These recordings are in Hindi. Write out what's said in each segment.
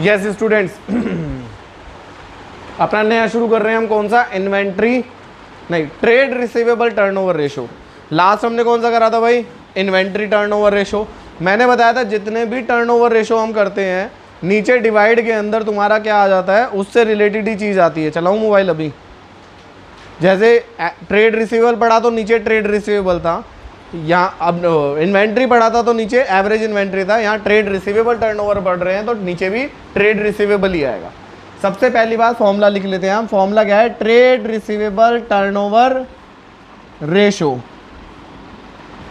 यस स्टूडेंट्स, अपना नया शुरू कर रहे हैं हम। कौन सा? इन्वेंट्री नहीं, trade receivable turnover ratio. Last हमने कौन सा करा था भाई? Inventory turnover ratio. मैंने बताया था जितने भी टर्नओवर रेशो हम करते हैं, नीचे डिवाइड के अंदर तुम्हारा क्या आ जाता है, उससे रिलेटेड ही चीज़ आती है। चलाऊँ मोबाइल अभी? जैसे ट्रेड रिसीवेबल पढ़ा तो नीचे ट्रेड रिसीवेबल था, यहाँ अब इन्वेंट्री पढ़ा था तो नीचे एवरेज इन्वेंट्री था, यहाँ ट्रेड रिसीवेबल टर्नओवर पढ़ रहे हैं तो नीचे भी ट्रेड रिसीवेबल ही आएगा। सबसे पहली बात फॉर्मूला लिख लेते हैं हम। फॉर्मूला क्या है? Trade receivable turnover ratio.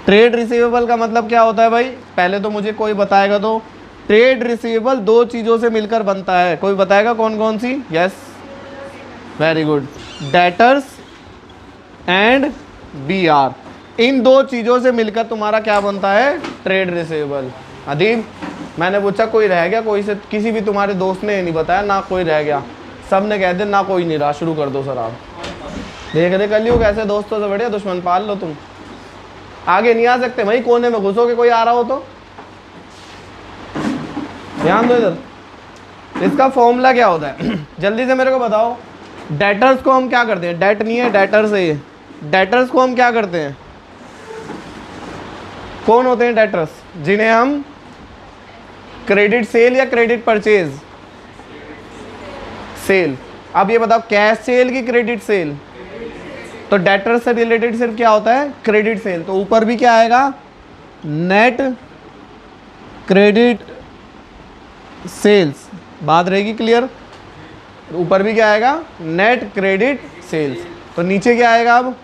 Trade receivable का मतलब क्या होता है भाई? पहले तो मुझे कोई बताएगा तो। ट्रेड रिसीवेबल दो चीज़ों से मिलकर बनता है, कोई बताएगा कौन कौन सी? Yes, very good, debtors and BR। इन दो चीज़ों से मिलकर तुम्हारा क्या बनता है? Trade receivable. अदीब, मैंने पूछा कोई रह गया? कोई से किसी भी तुम्हारे दोस्त ने नहीं बताया ना, कोई रह गया? सब ने कह दिया ना, कोई नहीं रहा। शुरू कर दो सर आप। देख रहे कर लियो कैसे दोस्तों से बढ़िया दुश्मन पाल लो तुम। आगे नहीं आ सकते भाई, कोने में घुसोगे कोई आ रहा हो तो। ध्यान दो इधर। इसका फॉर्मूला क्या होता है? जल्दी से मेरे को बताओ। डेटर्स को हम क्या करते हैं? डेट नहीं है, डेटर्स है ये। डेटर्स को हम क्या करते हैं? कौन होते हैं डेटर्स? जिन्हें हम क्रेडिट सेल या क्रेडिट परचेज? सेल। अब ये बताओ, कैश सेल की क्रेडिट सेल? तो डेटर से रिलेटेड सिर्फ क्या होता है? Credit sale. तो ऊपर भी क्या आएगा? Net credit sales. बात रहेगी क्लियर? ऊपर भी क्या आएगा? Net credit sales. तो नीचे क्या आएगा? अब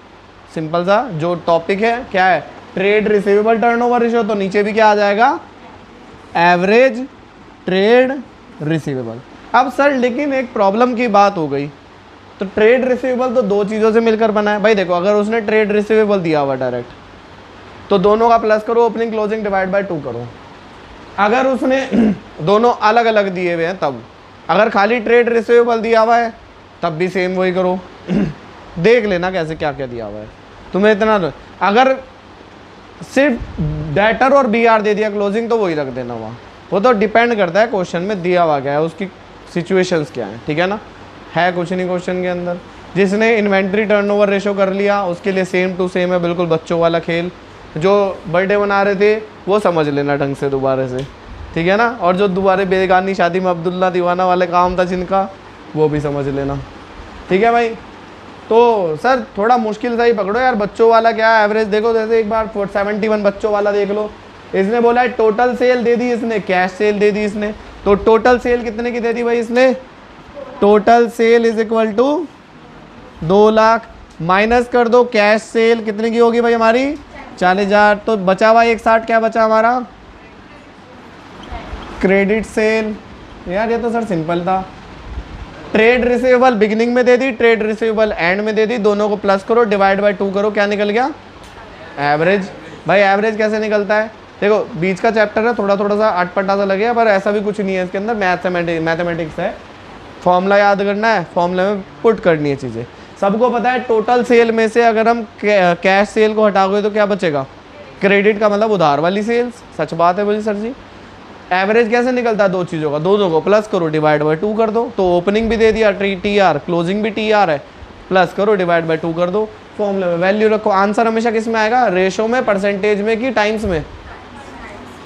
सिंपल सा जो टॉपिक है क्या है? Trade receivable turnover ratio. तो नीचे भी क्या आ जाएगा? Average trade receivable. अब सर लेकिन एक प्रॉब्लम की बात हो गई, तो ट्रेड रिसीवेबल तो दो चीज़ों से मिलकर बना है भाई। देखो, अगर उसने ट्रेड रिसीवेबल दिया हुआ डायरेक्ट, तो दोनों का प्लस करो, ओपनिंग क्लोजिंग डिवाइड बाय 2 करो। अगर उसने दोनों अलग अलग दिए हुए हैं तब, अगर खाली ट्रेड रिसीवेबल दिया हुआ है तब भी सेम वही करो। देख लेना कैसे क्या क्या दिया हुआ है तुम्हें इतना। अगर सिर्फ डेटर और BR दे दिया क्लोजिंग, तो वही रख देना वहाँ। वो तो डिपेंड करता है क्वेश्चन में दिया हुआ क्या है, उसकी सिचुएशंस क्या है, ठीक है ना। है कुछ नहीं क्वेश्चन के अंदर। जिसने इन्वेंट्री टर्नओवर रेशो कर लिया उसके लिए सेम टू सेम है, बिल्कुल बच्चों वाला खेल। जो बर्थडे मना रहे थे वो समझ लेना ढंग से दोबारा से, ठीक है ना। और जो दोबारा बेगानी शादी में अब्दुल्ला दीवाना वाले काम था जिनका, वो भी समझ लेना, ठीक है भाई। तो सर थोड़ा मुश्किल सा ही पकड़ो यार। बच्चों वाला क्या है? एवरेज देखो, जैसे एक बार 71 बच्चों वाला देख लो। इसने बोला है टोटल सेल दे दी इसने, कैश सेल दे दी इसने। तो टोटल सेल कितने की दे दी भाई इसने? Total sale is equal to 2 lakh. Minus कर दो कैश सेल कितने की होगी भाई हमारी? 40,000। तो बचा हुआ 160, क्या बचा हमारा? Credit sale. यार ये तो सर सिंपल था। ट्रेड रिसीवेबल बिगिनिंग में दे दी, ट्रेड रिसीवेबल एंड में दे दी, दोनों को प्लस करो, डिवाइड बाय 2 करो, क्या निकल गया? एवरेज। भाई एवरेज कैसे निकलता है? देखो बीच का चैप्टर है, थोड़ा थोड़ा सा अटपटा सा लगेगा, पर ऐसा भी कुछ नहीं है इसके अंदर। मैथमेटिक्स है। फॉर्मूला याद करना है, फॉर्मूले में पुट करनी है चीज़ें। सबको पता है टोटल सेल में से अगर हम कैश सेल को हटाओगे तो क्या बचेगा? क्रेडिट का मतलब उधार वाली सेल्स। सच बात है बोली सर जी। एवरेज कैसे निकलता है? दो चीज़ों का, दोनों को प्लस करो, डिवाइड बाय 2 कर दो। तो ओपनिंग भी दे दिया TR, क्लोजिंग भी TR है, प्लस करो, डिवाइड बाय 2 कर दो। फॉर्मूले में वैल्यू रखो। आंसर हमेशा किस में आएगा? रेशो में, परसेंटेज में कि टाइम्स में?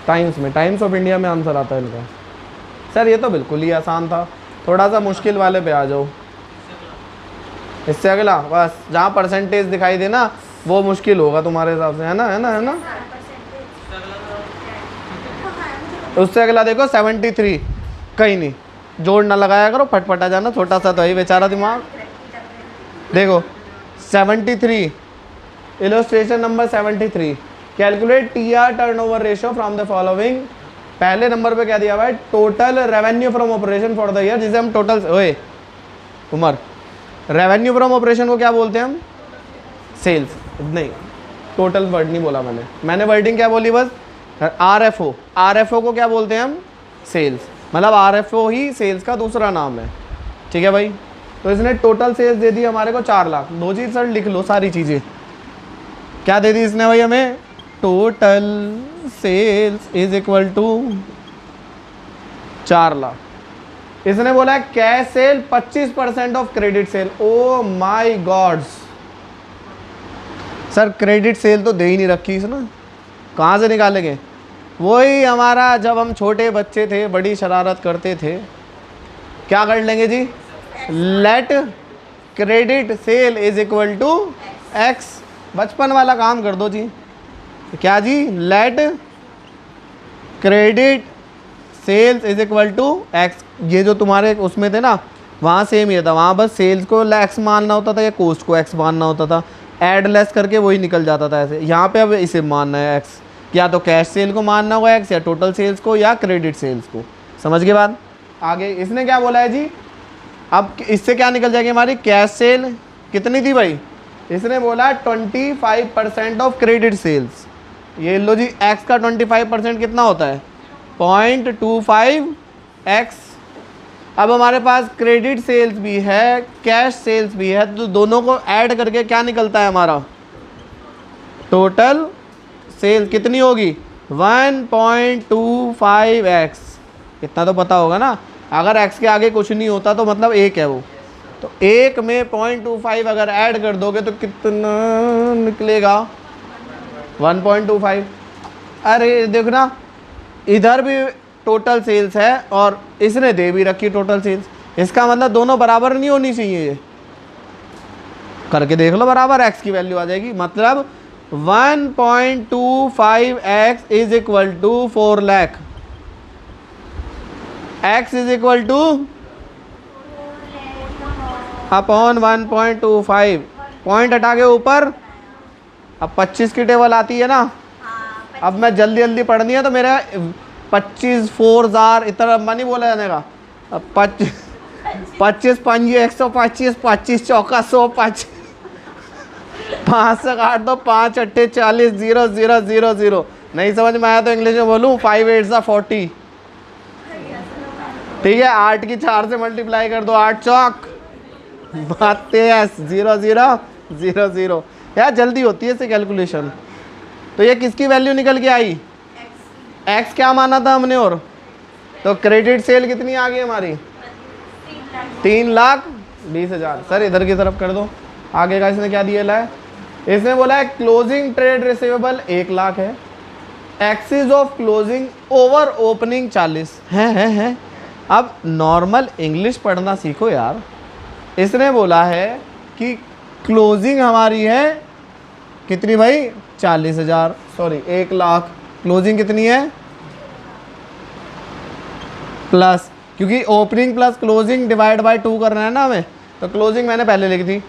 टाइम्स में। टाइम्स ऑफ इंडिया में आंसर आता है इनका। सर ये तो बिल्कुल ही आसान था, थोड़ा सा मुश्किल वाले पे आ जाओ। इससे अगला बस जहाँ परसेंटेज दिखाई दे ना, वो मुश्किल होगा तुम्हारे हिसाब से, है ना, है ना, है ना। उससे अगला देखो 73, कहीं नहीं जोड़ ना लगाया करो, फटफटा जाना, छोटा सा तो ही बेचारा दिमाग। देखो 73, illustration number 73, calculate TR turnover ratio from the following. पहले नंबर पे क्या दिया हुआ है? Total revenue from operation for the year, जिसे हम टोटल, ओए उमर, रेवेन्यू फ्रॉम ऑपरेशन को क्या बोलते हैं हम? सेल्स। नहीं, टोटल वर्ड नहीं बोला मैंने वर्डिंग क्या बोली बस? RFO को क्या बोलते हैं हम? सेल्स। मतलब RFO ही सेल्स का दूसरा नाम है, ठीक है भाई। तो इसने टोटल सेल्स दे दी हमारे को 4 लाख। दो चीज़ सर लिख लो सारी चीज़ें। क्या दे दी इसने भाई हमें? Total sales is equal to 4 lakh. इसने बोला है cash sale 25% off credit sale. Oh my gods sir, credit sale तो दे ही नहीं रखी इसने, कहाँ से निकालेंगे? वही हमारा जब हम छोटे बच्चे थे, बड़ी शरारत करते थे, क्या कर लेंगे जी? Let credit sale is equal to X. बचपन वाला काम कर दो जी। क्या जी? Let credit sales is equal to X. ये जो तुम्हारे उसमें थे ना, वहाँ सेम ही था, वहाँ बस सेल्स को एक्स मानना होता था या कॉस्ट को एक्स मानना होता था, ऐड लेस करके वही निकल जाता था ऐसे। यहाँ पे अब इसे मानना है एक्स, या तो कैश सेल को मानना होगा एक्स, या टोटल सेल्स को, या क्रेडिट सेल्स को। समझ के बाद आगे इसने क्या बोला है जी? अब इससे क्या निकल जाएगी हमारी? कैश सेल कितनी थी भाई? इसने बोला 25% ऑफ क्रेडिट सेल्स। ये लो जी, एक्स का 25% कितना होता है? 0.25x। अब हमारे पास क्रेडिट सेल्स भी है, कैश सेल्स भी है, तो दोनों को ऐड करके क्या निकलता है हमारा? टोटल सेल कितनी होगी? 1.25x। इतना तो पता होगा ना, अगर x के आगे कुछ नहीं होता तो मतलब एक है वो, तो एक में 0.25 अगर ऐड कर दोगे तो कितना निकलेगा? 1.25। अरे देखो ना, इधर भी टोटल सेल्स है और इसने दे भी रखी टोटल सेल्स, इसका मतलब दोनों बराबर नहीं होनी चाहिए। ये करके देख लो, बराबर x की वैल्यू आ जाएगी। मतलब 1.25x is equal to 4 lakh. x is equal to upon 1.25, point हटा के ऊपर। अब 25 की टेबल आती है ना, अब मैं जल्दी जल्दी पढ़नी है तो मेरा 25 4,000 इतना लंबा नहीं बोला जाने का। अब 25 पंजी 125, 25 चौका 125, 5 से काट दो, 5 अट्ठे 40, 0 0 0 0। नहीं समझ में आया तो इंग्लिश में बोलूँ, 5 8 40। ठीक है, 8 की 4 से मल्टीप्लाई कर दो, 8 चौक 32, 0 0 0 0। यार जल्दी होती है इससे कैलकुलेशन। तो ये किसकी वैल्यू निकल के आई? एक्स क्या माना था हमने? और तो क्रेडिट सेल कितनी आ गई हमारी? 3,20,000। सर इधर की तरफ कर दो, आगे का इसने क्या दिया है? इसने बोला है क्लोजिंग ट्रेड रिसीवेबल 1 लाख है, axis of closing over opening 40 है। अब नॉर्मल इंग्लिश पढ़ना सीखो यार। इसने बोला है कि क्लोजिंग हमारी है कितनी भाई? 40,000, सॉरी 1 लाख। क्लोजिंग कितनी है? प्लस, क्योंकि opening plus closing divide by 2 करना है ना हमें, तो क्लोजिंग मैंने पहले लिखी थी।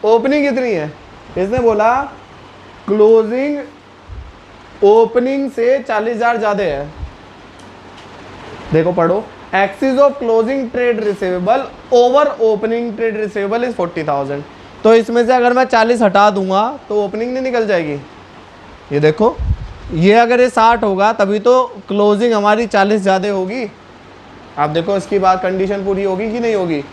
ओपनिंग कितनी है? इसने बोला क्लोजिंग ओपनिंग से 40,000 ज़्यादा है। देखो पढ़ो, axis of closing trade receivable over opening trade receivable is 40,000। तो इसमें से अगर मैं 40 हटा दूंगा तो ओपनिंग नहीं निकल जाएगी। ये देखो, ये अगर ये 60 होगा तभी तो क्लोजिंग हमारी 40 ज़्यादा होगी। आप देखो इसकी बात, कंडीशन पूरी होगी कि नहीं होगी?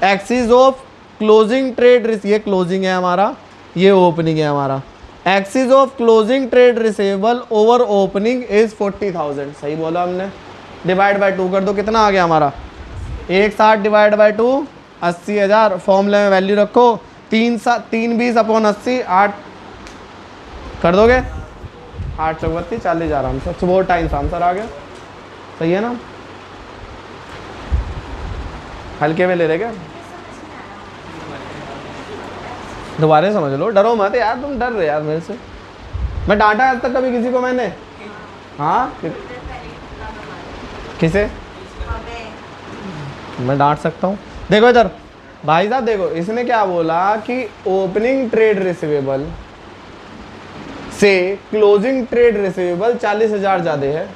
एक्सिस ऑफ क्लोजिंग ट्रेड, ये क्लोजिंग है हमारा, ये ओपनिंग है हमारा। Axis of closing trade receivable over opening is 40,000। सही बोला हमने। डिवाइड बाय 2 कर दो, कितना आ गया हमारा? 160 डिवाइड बाय 2 80,000। फॉर्मूले में वैल्यू रखो, 320 अपॉन 80, 8 कर दोगे, 8 चौक 32, 40,000 आंसर। 4 टाइम्स आंसर आ गया। सही है ना? हल्के में ले रहे क्या? दोबारा समझ लो, डरो मत यार, तुम डर रहे यार मेरे से। मैं डांटा आज तक कभी किसी को मैंने? हाँ, किसे मैं डांट सकता हूँ? देखो इधर भाई साहब, देखो इसने क्या बोला कि ओपनिंग ट्रेड रिसीवेबल से क्लोजिंग ट्रेड रिसीवेबल 40,000 ज़्यादा है।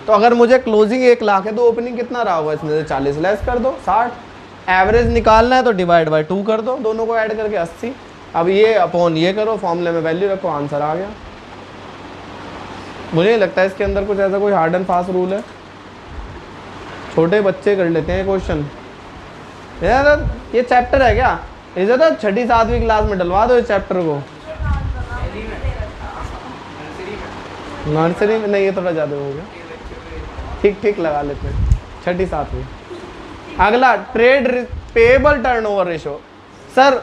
तो अगर मुझे क्लोजिंग 1 लाख है तो ओपनिंग कितना रहा होगा? इसमें से 40 लेस कर दो, 60। एवरेज निकालना है तो डिवाइड बाय 2 कर दो, दोनों को ऐड करके 80। अब ये अपॉन ये करो, फॉर्मूले में वैल्यू रखो, आंसर आ गया। मुझे नहीं लगता है इसके अंदर कुछ ऐसा कोई हार्ड एंड फास्ट रूल है। छोटे बच्चे कर लेते हैं क्वेश्चन। यार ये चैप्टर है क्या? इसे तो 6ठी 7वीं क्लास में डलवा दो इस चैप्टर को। नर्सरी में नहीं, ये थोड़ा ज़्यादा हो गया। ठीक ठीक लगा लेते हैं, 6ठी 7वीं। अगला trade payable turnover ratio, sir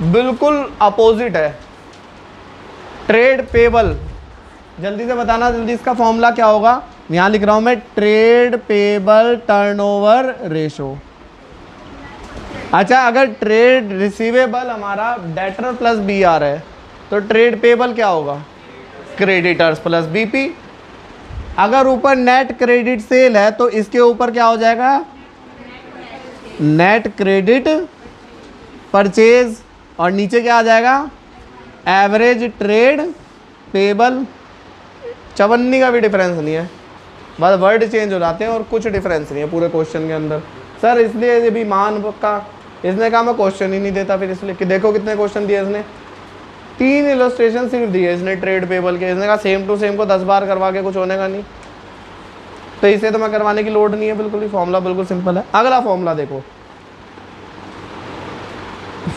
बिल्कुल अपोजिट है। ट्रेड पेबल, जल्दी से बताना, जल्दी इसका फॉर्मूला क्या होगा। यहां लिख रहा हूं मैं, ट्रेड पेबल टर्नओवर रेशो। अच्छा, अगर ट्रेड रिसीवेबल हमारा डेटर प्लस बी आर है तो ट्रेड पेबल क्या होगा, क्रेडिटर्स प्लस बीपी। अगर ऊपर नेट क्रेडिट सेल है तो इसके ऊपर क्या हो जाएगा, नेट क्रेडिट परचेज, और नीचे क्या आ जाएगा, एवरेज ट्रेड पेबल। चवन्नी का भी डिफरेंस नहीं है, बस वर्ड चेंज हो जाते हैं और कुछ डिफरेंस नहीं है पूरे क्वेश्चन के अंदर। सर इसलिए ये भी मान का, इसने कहा मैं क्वेश्चन ही नहीं देता फिर, इसलिए कि देखो कितने क्वेश्चन दिए इसने, 3 इलस्ट्रेशन सिर्फ दिए इसने ट्रेड पेबल के। इसने कहा सेम टू सेम को 10 बार करवा के कुछ होने का नहीं, तो इसे तो मैं करवाने की लोड नहीं है बिल्कुल ही, फॉर्मूला बिल्कुल सिंपल है। अगला फॉर्मूला देखो,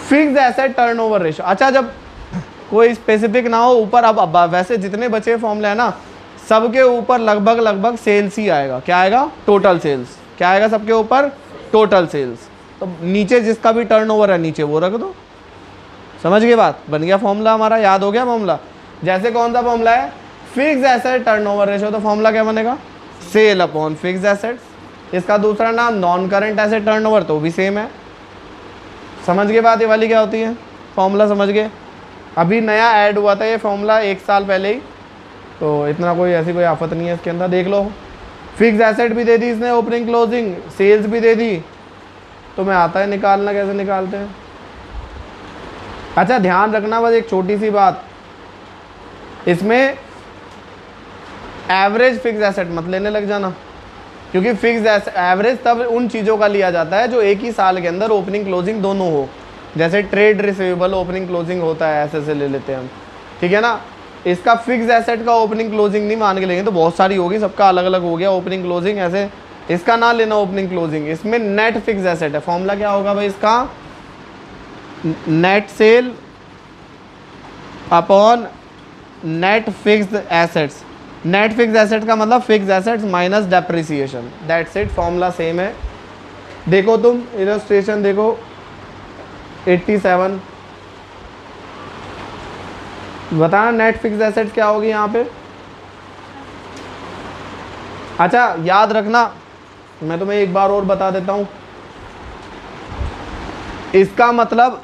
फिक्स्ड एसेट टर्नओवर रेशियो। अच्छा, जब कोई स्पेसिफिक ना हो ऊपर, अब वैसे जितने बचे फॉर्मूले है ना, सबके ऊपर लगभग सेल्स ही आएगा। क्या आएगा, टोटल सेल्स। क्या आएगा सबके ऊपर, टोटल सेल्स। तो नीचे जिसका भी टर्नओवर है नीचे वो रख दो। समझ गए बात, बन गया फॉर्मूला हमारा, याद हो गया फॉर्मूला। जैसे कौन सा फॉर्मूला है, फिक्स्ड एसेट टर्नओवर रेशियो, तो फॉर्मूला क्या बनेगा, सेल अपॉन फिक्स्ड एसेट्स। इसका दूसरा नाम नॉन करंट एसेट टर्नओवर, तो भी सेम है। समझ गए बात, ये वाली क्या होती है, फॉर्मूला समझ गए। अभी नया ऐड हुआ था ये फॉर्मूला 1 साल पहले ही, तो इतना कोई ऐसी कोई आफत नहीं है इसके अंदर। देख लो, फिक्स्ड एसेट भी दे दी इसने, ओपनिंग क्लोजिंग, सेल्स भी दे दी, तो मैं आता है निकालना, कैसे निकालते हैं। अच्छा, ध्यान रखना बस एक छोटी सी बात, इसमें एवरेज फिक्स्ड एसेट मत लेने लग जाना, क्योंकि फिक्स्ड एवरेज तब उन चीज़ों का लिया जाता है जो एक ही साल के अंदर ओपनिंग क्लोजिंग दोनों हो। जैसे ट्रेड रिसीवेबल ओपनिंग क्लोजिंग होता है, ऐसे से ले लेते हैं हम, ठीक है ना। इसका फिक्स्ड एसेट का ओपनिंग क्लोजिंग नहीं मान के लेंगे, तो बहुत सारी होगी, सबका अलग अलग हो गया ओपनिंग क्लोजिंग, ऐसे इसका ना लेना ओपनिंग क्लोजिंग। इसमें नेट फिक्स्ड एसेट है, फॉर्मूला क्या होगा भाई इसका, net cell upon net fixed assets. Net fixed asset का मतलब fixed assets minus depreciation, that's it, formula same है। देखो तुम इलस्ट्रेशन देखो 87, बताना नेट फिक्स्ड एसेट्स क्या होगी यहाँ पे। अच्छा, याद रखना, मैं तुम्हें एक बार और बता देता हूँ, इसका मतलब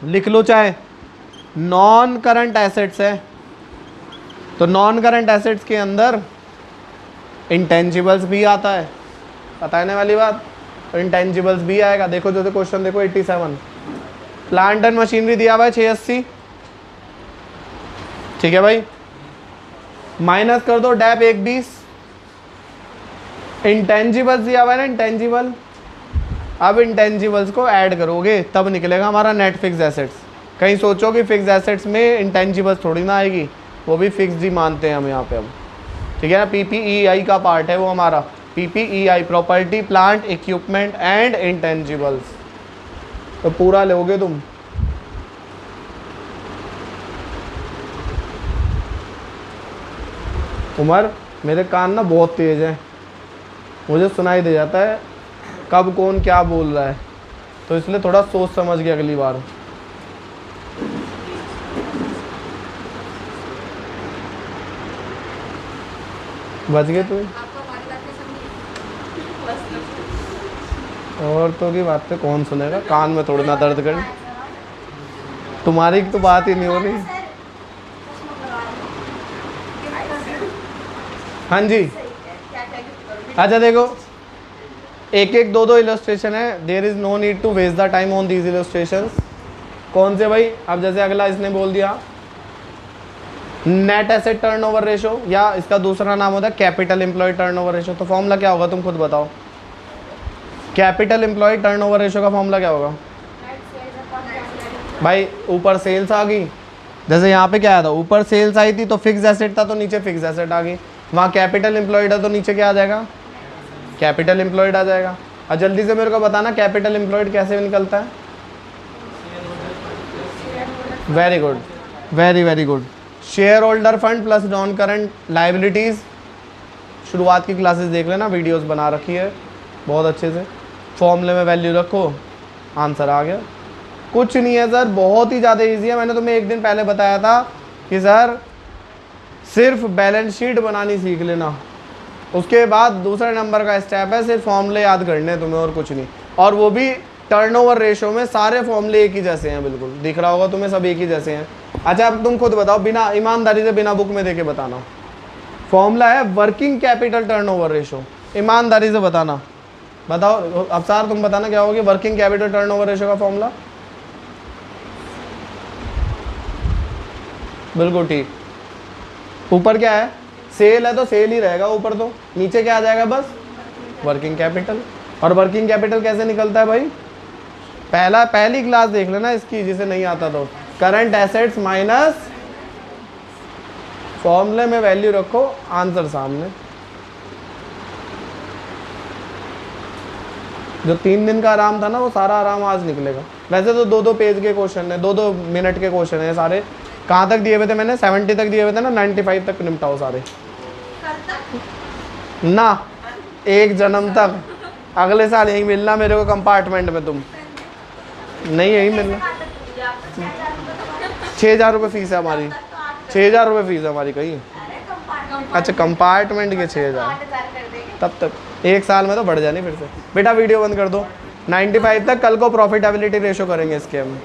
लिख लो, चाहे नॉन करंट एसेट्स है तो नॉन करंट एसेट्स के अंदर इंटेंजिबल्स भी आता है, बताने वाली बात, तो इंटेंजिबल्स भी आएगा। देखो जो क्वेश्चन देखो 87, प्लांट एंड मशीनरी दिया हुआ है 680, ठीक है भाई, माइनस कर दो डैप 120, इंटेंजिबल्स दिया हुआ है ना, इंटेंजिबल, अब इंटेंजिबल्स को ऐड करोगे तब निकलेगा हमारा नेट फिक्स्ड एसेट्स। कहीं सोचो कि फिक्स्ड एसेट्स में इंटेंजिबल्स थोड़ी ना आएगी, वो भी फिक्स्ड ही मानते हैं हम यहाँ पे अब, ठीक है ना। पीपीईआई का पार्ट है वो हमारा, PPEI property plant equipment and intangibles, तो पूरा लोगे तुम। उमर, मेरे कान ना बहुत तेज हैं, मुझे सुनाई दे जाता है कब कौन क्या बोल रहा है, तो इसलिए थोड़ा सोच समझ के अगली बार। बच गए तुम, औरतों की बातें कौन सुनेगा, कान में थोड़ा ना दर्द कर, तुम्हारी तो बात ही नहीं हो रही। हाँ जी, अच्छा देखो, एक एक दो इलस्ट्रेशन है, there is no need to waste the time on these illustrations. कौन से भाई, अब जैसे अगला इसने बोल दिया नेट एसेट टर्नओवर रेशो, या इसका दूसरा नाम होता है कैपिटल एम्प्लॉयड टर्नओवर रेशो, तो फॉर्मूला क्या होगा तुम खुद बताओ। कैपिटल एम्प्लॉयड टर्नओवर रेशो का फॉर्मूला क्या होगा भाई, ऊपर सेल्स आ गई, जैसे यहाँ पे क्या आया था, ऊपर सेल्स आई थी तो फिक्स एसेट था, तो नीचे फिक्स एसेट आ गई। वहाँ कैपिटल एम्प्लॉयड है तो नीचे क्या आ जाएगा, कैपिटल एम्प्लॉयड आ जाएगा। और जल्दी से मेरे को बताना कैपिटल एम्प्लॉयड कैसे निकलता है। Very good, very good. Share holder fund plus non current liabilities, शुरुआत की क्लासेस देख लेना, वीडियोस बना रखी है। बहुत अच्छे से फॉर्मूले में वैल्यू रखो, आंसर आ गया। कुछ नहीं है सर, बहुत ही ज़्यादा इजी है। मैंने तुम्हें एक दिन पहले बताया था कि सर सिर्फ बैलेंस शीट बनानी सीख लेना, उसके बाद दूसरे नंबर का स्टेप है सिर्फ फॉर्मूले याद करने हैं तुम्हें और कुछ नहीं। और वो भी टर्नओवर रेशो में सारे फॉर्मूले एक ही जैसे हैं, बिल्कुल दिख रहा होगा तुम्हें, सब एक ही जैसे हैं। अच्छा अब तुम खुद बताओ, बिना ईमानदारी से, बिना बुक में देके बताना। फॉर्मूला है वर्किंग कैपिटल टर्नओवर रेशो, ईमानदारी से बताना। बताओ अब सर तुम बताना क्या होगी वर्किंग कैपिटल टर्नओवर रेशो का फॉर्मूला। बिल्कुल ठीक। ऊपर क्या है, सेल है तो सेल ही रहेगा ऊपर, तो नीचे क्या आ जाएगा बस वर्किंग कैपिटल। और वर्किंग कैपिटल कैसे निकलता है भाई, पहली क्लास देख लेना इसकी, जिसे नहीं आता तो। करंट एसेट्स माइनस फॉर्मूले में वैल्यू रखो, आंसर सामने। जो 3 दिन का आराम था ना, वो सारा आराम आज निकलेगा। वैसे तो 2-2 पेज के क्वेश्चन है, 2-2 मिनट के क्वेश्चन है सारे। कहाँ तक दिए हुए थे मैंने, 70 तक दिए हुए थे ना, 95 तक निपटाओ सारे ना, एक जन्म तक। अगले साल यही मिलना मेरे को कंपार्टमेंट में, तुम नहीं यही मिलना। 6,000 रुपये फीस है हमारी, 6,000 रुपये फीस है हमारी कहीं। अच्छा कंपार्टमेंट के 6,000, तब तक 1 साल में तो बढ़ जानी फिर से। बेटा वीडियो बंद कर दो। 95 तक कल को प्रॉफिटेबिलिटी रेशो करेंगे इसके हम।